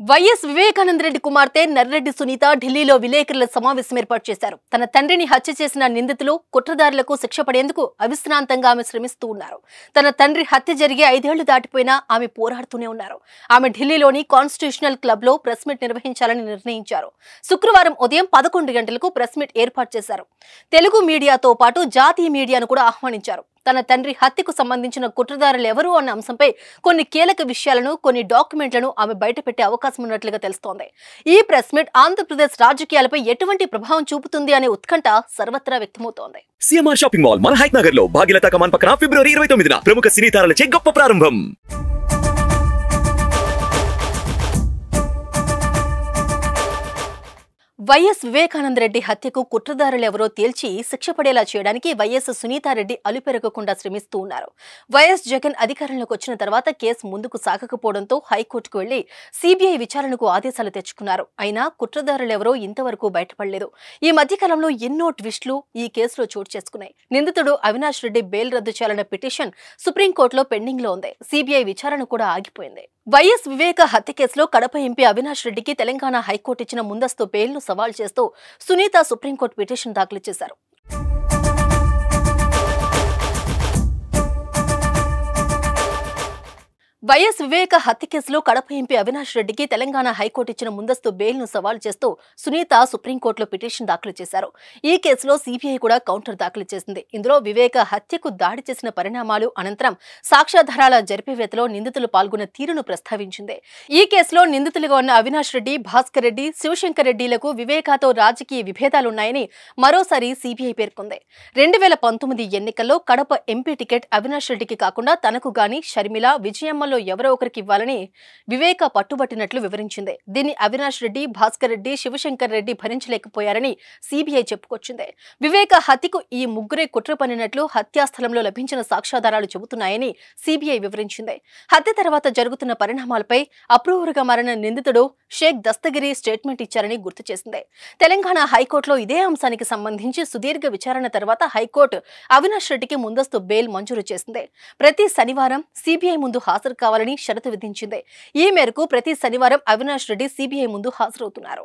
YS Vivekananda Reddy కుమార్తె నర్రెడ్డి సునీత ఢిల్లీలో విలేకరుల సమావేశం ఏర్పాటు చేశారు. తన తండ్రిని హత్య చేసిన నిందితులు కుట్రదారులకు శిక్ష పడేందుకు అవిశ్రాంతంగా ఆమె శ్రమిస్తూ ఉన్నారు. తన తండ్రి హత్య జరిగి 5 ఏళ్లు దాటిపోయినా ఆమె పోరాడుతూనే ఉన్నారు. ఆమె ఢిల్లీలోని కాన్స్టిట్యూషనల్ క్లబ్ లో ప్రెస్ మీట్ నిర్వహించాలని నిర్ణయించారు. శుక్రవారం ఉదయం 11 గంటలకు ప్రెస్ మీట్ ఏర్పాటు చేశారు. తెలుగు మీడియాతో పాటు జాతీయ మీడియాను కూడా ఆహ్వానించారు. తన తండ్రి హత్యకు సంబంధించిన కుట్రదారులు ఎవరు అన్న అంశంపై కొన్ని కీలక విషయాలను, కొన్ని డాక్యుమెంట్లను ఆమె బయటపెట్టే అవకాశం ఉన్నట్లుగా తెలుస్తోంది. ఈ ప్రెస్ మీట్ ఆంధ్రప్రదేశ్ రాజకీయాలపై ఎటువంటి ప్రభావం చూపుతుంది అనే ఉత్కంఠ సర్వత్రా వ్యక్తమవుతోంది. సిఎంఆర్ షాపింగ్ మాల్ మన హైత్ నగర్ లో భాగ్యలతా కమాన్ పక్కన ఫిబ్రవరి 29న ప్రముఖ సినీ తారలచే గొప్ప ప్రారంభం. వైఎస్ వివేకానంద రెడ్డి హత్యకు కుట్రదారులెవరో తేల్చి శిక్ష పడేలా చేయడానికి వైఎస్ సునీతారెడ్డి అలుపెరగకుండా శ్రమిస్తూ ఉన్నారు. వైఎస్ జగన్ అధికారంలోకి వచ్చిన తర్వాత కేసు ముందుకు సాగకపోవడంతో హైకోర్టుకు వెళ్లి సిబిఐ విచారణకు ఆదేశాలు తెచ్చుకున్నారు. అయినా కుట్రదారులెవరో ఇంతవరకు బయటపడలేదు. ఈ మధ్యకాలంలో ఎన్నో ట్విస్టులు ఈ కేసులో చోటు చేసుకున్నాయి. నిందితుడు అవినాష్ రెడ్డి బెయిల్ రద్దు చేయాలన్న పిటిషన్ సుప్రీంకోర్టులో పెండింగ్ లో ఉంది. సిబిఐ విచారణ కూడా ఆగిపోయింది. వైఎస్ వివేక హత్య కేసులో కడప ఎంపీ అవినాష్ రెడ్డికి తెలంగాణ హైకోర్టు ఇచ్చిన ముందస్తు బెయిల్ను సవాల్ చేస్తూ సునీత సుప్రీంకోర్టు పిటిషన్ దాఖలు చేశారు. వైఎస్ వివేక హత్య కేసులో కడప ఎంపీ అవినాష్ రెడ్డికి తెలంగాణ హైకోర్టు ఇచ్చిన ముందస్తు బెయిల్ను సవాల్ చేస్తూ సునీత సుప్రీంకోర్టులో పిటిషన్ దాఖలు చేశారు. ఈ కేసులో సిబిఐ కూడా కౌంటర్ దాఖలు చేసింది. ఇందులో వివేక హత్యకు దాడి చేసిన పరిణామాలు, అనంతరం సాక్ష్యాధారాల జరిపివేతలో నిందితులు పాల్గొన్న తీరును ప్రస్తావించింది. ఈ కేసులో నిందితులుగా ఉన్న అవినాష్ రెడ్డి, భాస్కర్ రెడ్డి, శివశంకర్ రెడ్డిలకు వివేకతో రాజకీయ విభేదాలున్నాయని మరోసారి సిబిఐ పేర్కొంది. 2019 ఎన్నికల్లో కడప ఎంపీ టికెట్ అవినాష్ రెడ్డికి కాకుండా తనకు గాని షర్మిల, విజయమ్మలో ఎవరో ఒకరికి ఇవ్వాలని వివేక పట్టుబట్టినట్లు వివరించింది. దీన్ని అవినాష్ రెడ్డి, భాస్కర్ రెడ్డి, శివశంకర్ రెడ్డి భరించలేకపోయారని సిబిఐ చెప్పుకొచ్చింది. వివేక హత్యకు ఈ ముగ్గురే కుట్ర పన్నినట్లు హత్యాస్థలంలో లభించిన సాక్ష్యాధారాలు చెబుతున్నాయని సిబిఐ వివరించింది. హత్య తర్వాత జరుగుతున్న పరిణామాలపై అప్రూవర్గా మారిన నిందితుడు షేక్ దస్తగిరి స్టేట్మెంట్ ఇచ్చారని గుర్తు చేసింది. తెలంగాణ హైకోర్టులో ఇదే అంశానికి సంబంధించి సుదీర్ఘ విచారణ తర్వాత హైకోర్టు అవినాష్ రెడ్డికి ముందస్తు బెయిల్ మంజూరు చేసింది. ప్రతి శనివారం సిబిఐ ముందు హాజరు కావాలని షరతు విధించింది. ఈ మేరకు ప్రతి శనివారం అవినాష్ రెడ్డి సిబిఐ ముందు హాజరవుతున్నారు.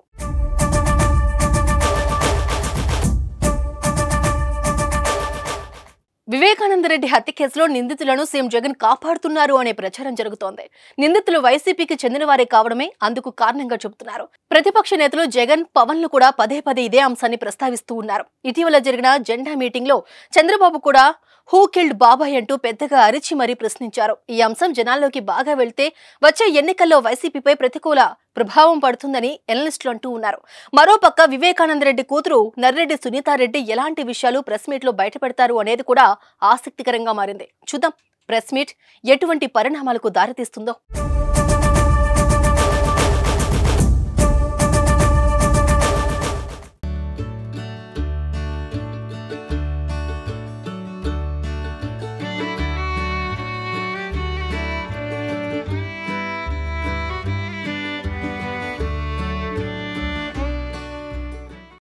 వివేకానంద రెడ్డి హత్య కేసులో నిందితులను సీఎం జగన్ కాపాడుతున్నారు అనే ప్రచారం జరుగుతోంది. నిందితులు వైసీపీకి చెందిన వారే కావడమే అందుకు కారణంగా చెబుతున్నారు. ప్రతిపక్ష నేతలు జగన్, పవన్లు కూడా పదే పదే ఇదే అంశాన్ని ప్రస్తావిస్తూ ఉన్నారు. ఇటీవల జరిగిన జెండా మీటింగ్ లో చంద్రబాబు కూడా హూ కిల్డ్ బాబాయ్ అంటూ పెద్దగా అరిచి మరీ ప్రశ్నించారు. ఈ అంశం జనాల్లోకి బాగా వెళ్తే వచ్చే ఎన్నికల్లో వైసీపీపై ప్రతికూల ప్రభావం పడుతుందని ఎనలిస్టులు అంటూ ఉన్నారు. మరోపక్క వివేకానంద రెడ్డి కూతురు నర్రెడ్డి సునీతారెడ్డి ఎలాంటి విషయాలు ప్రెస్ మీట్ లో బయటపెడతారు అనేది కూడా ఆసక్తికరంగా మారింది. చూద్దాం ప్రెస్ మీట్ ఎటువంటి పరిణామాలకు దారితీస్తుందో.